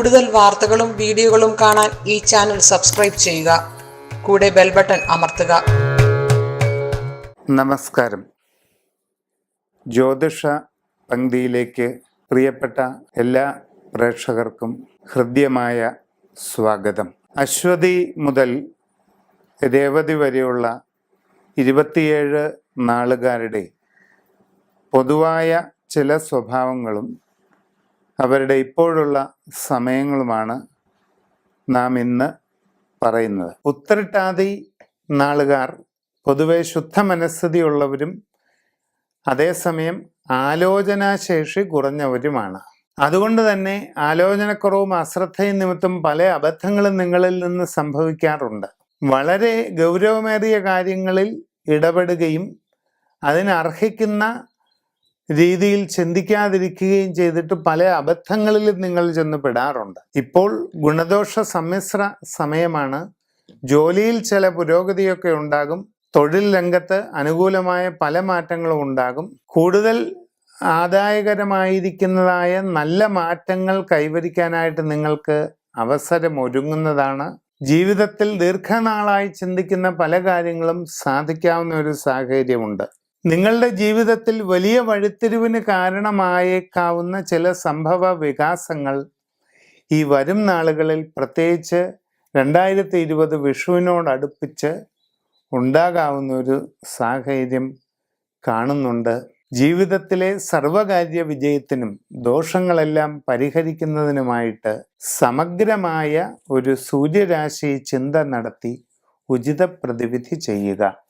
കൂടുതൽ വാർത്തകളും വീഡിയോകളും കാണാൻ ഈ ചാനൽ സബ്സ്ക്രൈബ് ചെയ്യുക. കൂടെ ബെൽ ബട്ടൺ അമർത്തുക. നമസ്കാരം. ജ്യോതിഷ പങ്ക്തിയിലേക്ക് പ്രിയപ്പെട്ട എല്ലാ പ്രേക്ഷകർക്കും ഹൃദ്യമായ സ്വാഗതം. അശ്വതി മുതൽ രേവതി വരെയുള്ള 27 നാളുകാരുടെ പൊതുവായ ചില സ്വഭാവങ്ങളും അവരുടെ ഇപ്പോഴുള്ള സമയങ്ങളുമാണ് നാം ഇന്ന് പറയുന്നത്. ഉത്രട്ടാതി നാളുകാർ പൊതുവെ ശുദ്ധ മനസ്ഥിതിയുള്ളവരും അതേസമയം ആലോചനാശേഷി കുറഞ്ഞവരുമാണ്. അതുകൊണ്ട് തന്നെ ആലോചനക്കുറവും അശ്രദ്ധയും നിമിത്തം പല അബദ്ധങ്ങളും നിങ്ങളിൽ നിന്ന് സംഭവിക്കാറുണ്ട്. വളരെ ഗൗരവമേറിയ കാര്യങ്ങളിൽ ഇടപെടുകയും അതിനർഹിക്കുന്ന രീതിയിൽ ചിന്തിക്കാതിരിക്കുകയും ചെയ്തിട്ട് പല അബദ്ധങ്ങളിലും നിങ്ങൾ ചെന്ന് പെടാറുണ്ട്. ഇപ്പോൾ ഗുണദോഷ സമ്മിശ്ര സമയമാണ്. ജോലിയിൽ ചില പുരോഗതിയൊക്കെ ഉണ്ടാകും. തൊഴിൽ രംഗത്ത് അനുകൂലമായ പല മാറ്റങ്ങളും ഉണ്ടാകും. കൂടുതൽ ആദായകരമായിരിക്കുന്നതായ നല്ല മാറ്റങ്ങൾ കൈവരിക്കാനായിട്ട് നിങ്ങൾക്ക് അവസരം ഒരുങ്ങുന്നതാണ്. ജീവിതത്തിൽ ദീർഘനാളായി ചിന്തിക്കുന്ന പല കാര്യങ്ങളും സാധിക്കാവുന്ന ഒരു സാഹചര്യമുണ്ട്. നിങ്ങളുടെ ജീവിതത്തിൽ വലിയ വഴിത്തിരിവിന് കാരണമായേക്കാവുന്ന ചില സംഭവ വികാസങ്ങൾ ഈ വരും നാളുകളിൽ, പ്രത്യേകിച്ച് 2020 വിഷുവിനോടടുപ്പിച്ച് ഉണ്ടാകാവുന്ന ഒരു സാഹചര്യം കാണുന്നുണ്ട്. ജീവിതത്തിലെ സർവകാര്യ വിജയത്തിനും ദോഷങ്ങളെല്ലാം പരിഹരിക്കുന്നതിനുമായിട്ട് സമഗ്രമായ ഒരു സൂര്യരാശി ചിന്ത നടത്തി ഉചിത പ്രതിവിധി ചെയ്യുക.